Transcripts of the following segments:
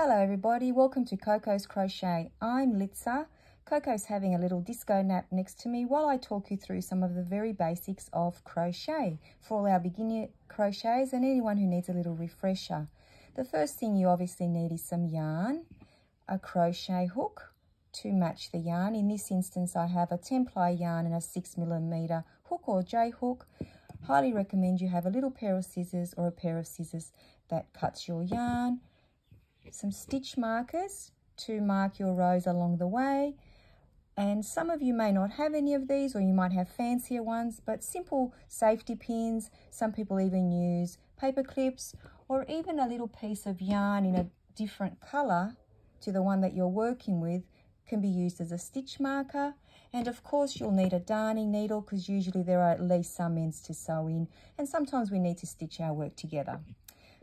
Hello everybody, welcome to Coco's Crochet. I'm Litza. Coco's having a little disco nap next to me while I talk you through some of the very basics of crochet for all our beginner crocheters and anyone who needs a little refresher. The first thing you obviously need is some yarn, a crochet hook to match the yarn. In this instance I have a 10-ply yarn and a 6mm hook or J hook. Highly recommend you have a little pair of scissors or a pair of scissors that cuts your yarn. Some stitch markers to mark your rows along the way, and some of you may not have any of these, or you might have fancier ones, but simple safety pins. Some people even use paper clips or even a little piece of yarn in a different color to the one that you're working with can be used as a stitch marker. And of course you'll need a darning needle, because usually there are at least some ends to sew in, and sometimes we need to stitch our work together.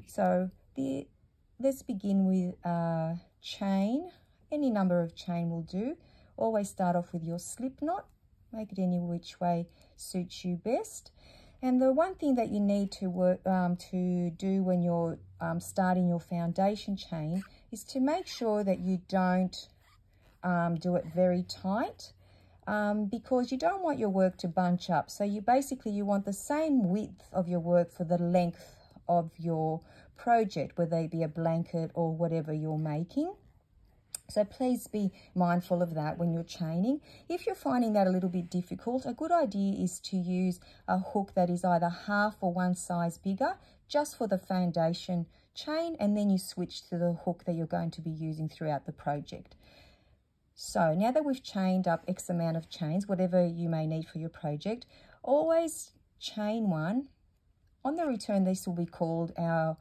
So let's begin with a chain. Any number of chain will do. Always start off with your slip knot. Make it any which way suits you best. And the one thing that you need to do when you're starting your foundation chain is to make sure that you don't do it very tight, because you don't want your work to bunch up. So you want the same width of your work for the length of your project, whether it be a blanket or whatever you're making. So please be mindful of that when you're chaining. If you're finding that a little bit difficult, a good idea is to use a hook that is either half or one size bigger, just for the foundation chain, and then you switch to the hook that you're going to be using throughout the project. So now that we've chained up X amount of chains, whatever you may need for your project, always chain one. On the return, this will be called our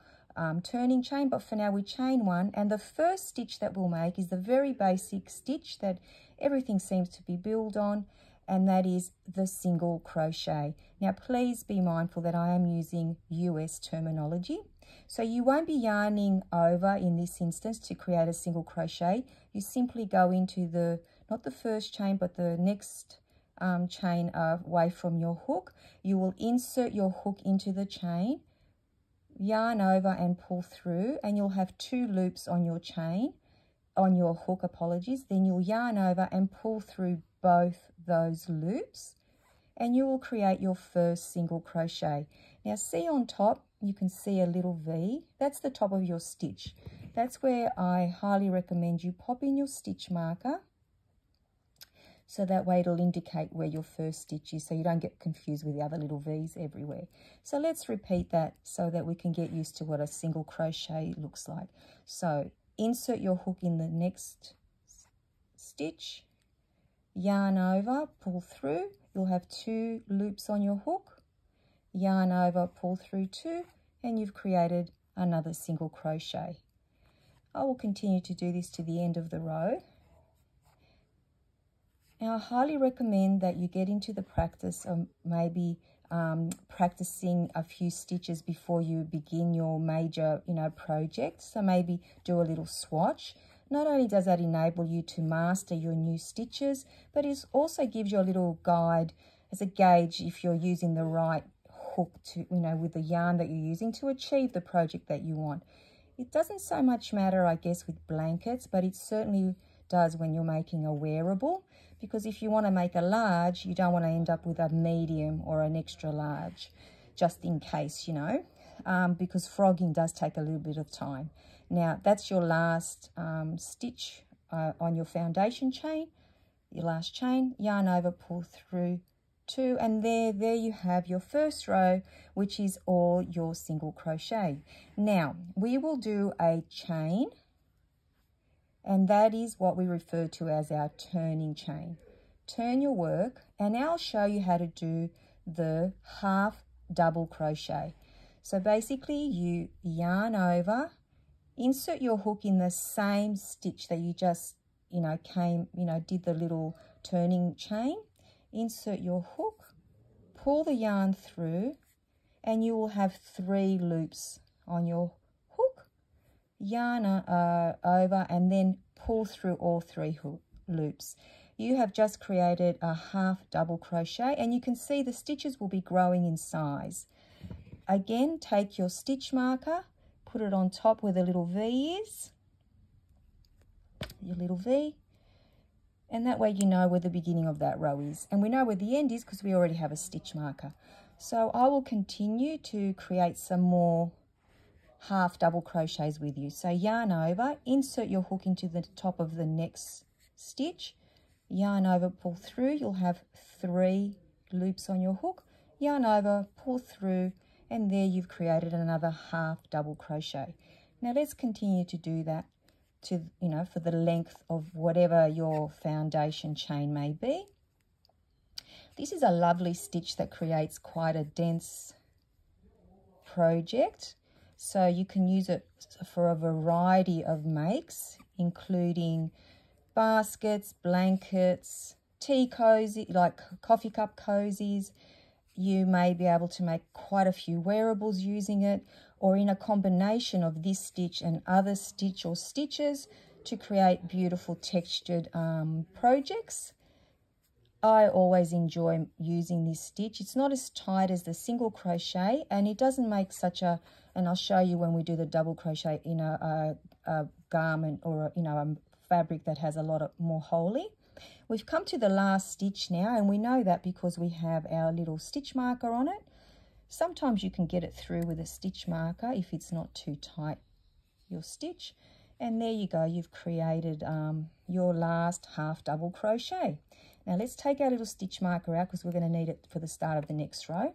turning chain, but for now we chain one, and the first stitch that we'll make is the very basic stitch that everything seems to be built on, and that is the single crochet. Now please be mindful that I am using US terminology, so you won't be yarning over in this instance to create a single crochet. You simply go into not the first chain but the next chain away from your hook. You will insert your hook into the chain, yarn over and pull through, and you'll have 2 loops on your chain, on your hook, apologies. Then you'll yarn over and pull through both those loops, and you will create your first single crochet. Now see on top, you can see a little V. That's the top of your stitch. That's where I highly recommend you pop in your stitch marker, so that way it'll indicate where your first stitch is, so you don't get confused with the other little V's everywhere. So let's repeat that so that we can get used to what a single crochet looks like. So insert your hook in the next stitch, yarn over, pull through. You'll have 2 loops on your hook, yarn over, pull through 2, and you've created another single crochet. I will continue to do this to the end of the row. Now, I highly recommend that you get into the practice of maybe practicing a few stitches before you begin your major, project. So maybe do a little swatch. Not only does that enable you to master your new stitches, but it also gives you a little guide as a gauge if you're using the right hook to, with the yarn that you're using to achieve the project that you want. It doesn't so much matter, I guess, with blankets, but it certainly does when you're making a wearable, because if you want to make a large, you don't want to end up with a medium or an extra large, just in case, because frogging does take a little bit of time. Now, that's your last stitch on your foundation chain, your last chain, yarn over, pull through 2, and there you have your first row, which is all your single crochet. Now, we will do a chain, and that is what we refer to as our turning chain. Turn your work, and now I'll show you how to do the half double crochet. So basically you yarn over, insert your hook in the same stitch that you just, did the little turning chain. Insert your hook, pull the yarn through, and you will have 3 loops on your hook. Yarn over and then pull through all 3 loops. You have just created a half double crochet, and you can see the stitches will be growing in size. Again, take your stitch marker, put it on top where the little V is, your little V, and that way you know where the beginning of that row is. And we know where the end is because we already have a stitch marker. So I will continue to create some more half double crochets with you. So yarn over, insert your hook into the top of the next stitch, yarn over, pull through, you'll have 3 loops on your hook, yarn over, pull through, and there you've created another half double crochet. Now let's continue to do that to, you know, for the length of whatever your foundation chain may be. This is a lovely stitch that creates quite a dense project, so you can use it for a variety of makes, including baskets, blankets, tea cozy, like coffee cup cozies. You may be able to make quite a few wearables using it, or in a combination of this stitch and other stitch or stitches to create beautiful textured projects. I always enjoy using this stitch. It's not as tight as the single crochet, and it doesn't make such a, and I'll show you when we do the double crochet in a garment or a fabric that has a lot of more holey. We've come to the last stitch now, and we know that because we have our little stitch marker on it. Sometimes you can get it through with a stitch marker if it's not too tight, your stitch. And there you go, you've created your last half double crochet. Now let's take our little stitch marker out because we're going to need it for the start of the next row.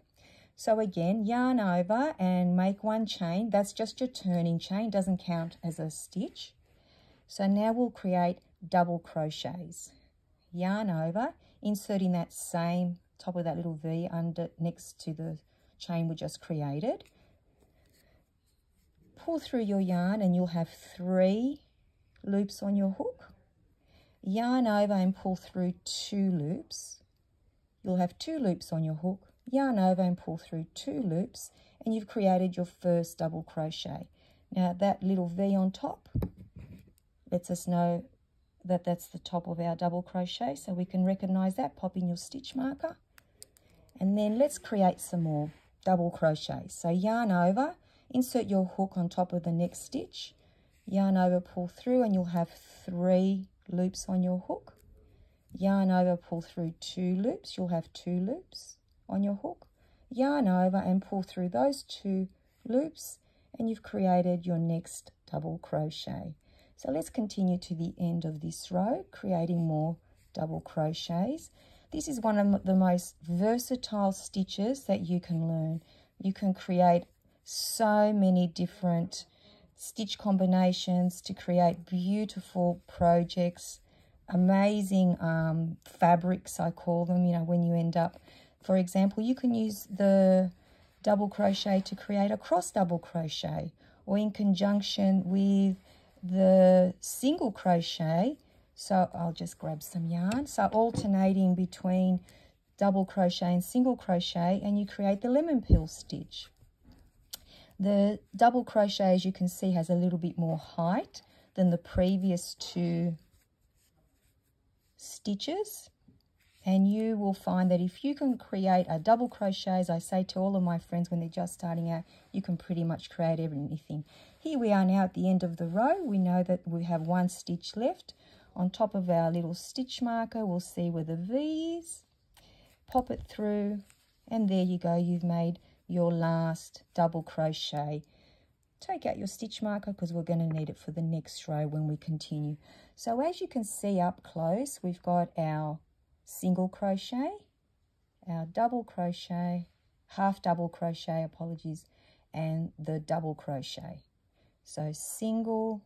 So again, yarn over and make 1 chain. That's just your turning chain, doesn't count as a stitch. So now we'll create double crochets. Yarn over, inserting that same top of that little V under next to the chain we just created. Pull through your yarn and you'll have 3 loops on your hook. Yarn over and pull through 2 loops. You'll have 2 loops on your hook. Yarn over and pull through 2 loops, and you've created your first double crochet. Now that little V on top lets us know that that's the top of our double crochet, so we can recognize that. Pop in your stitch marker, and then let's create some more double crochets. So yarn over, insert your hook on top of the next stitch, yarn over, pull through, and you'll have 3 loops on your hook. Yarn over, pull through 2 loops, you'll have 2 loops on your hook. Yarn over and pull through those 2 loops, and you've created your next double crochet. So let's continue to the end of this row, creating more double crochets. This is one of the most versatile stitches that you can learn. You can create so many different stitch combinations to create beautiful projects, amazing fabrics, I call them, you know, when you end up, for example, you can use the double crochet to create a cross double crochet, or in conjunction with the single crochet. So I'll just grab some yarn, so alternating between double crochet and single crochet, and you create the lemon peel stitch. The double crochet, as you can see, has a little bit more height than the previous 2 stitches, and you will find that if you can create a double crochet, as I say to all of my friends when they're just starting out, you can pretty much create everything. Here we are now at the end of the row. We know that we have 1 stitch left. On top of our little stitch marker, we'll see where the V is, pop it through, and there you go, you've made your last double crochet. Take out your stitch marker because we're going to need it for the next row when we continue. So as you can see up close, we've got our single crochet, our double crochet, half double crochet, apologies, and the double crochet. So single,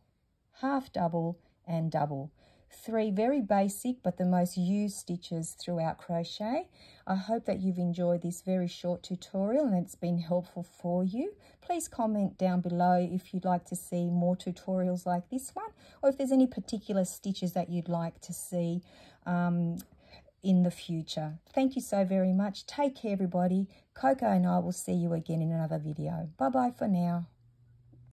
half double, and double. 3 very basic but the most used stitches throughout crochet. I hope that you've enjoyed this very short tutorial and it's been helpful for you. Please comment down below if you'd like to see more tutorials like this one, or if there's any particular stitches that you'd like to see in the future. Thank you so very much. Take care, everybody. Coco and I will see you again in another video. Bye bye for now.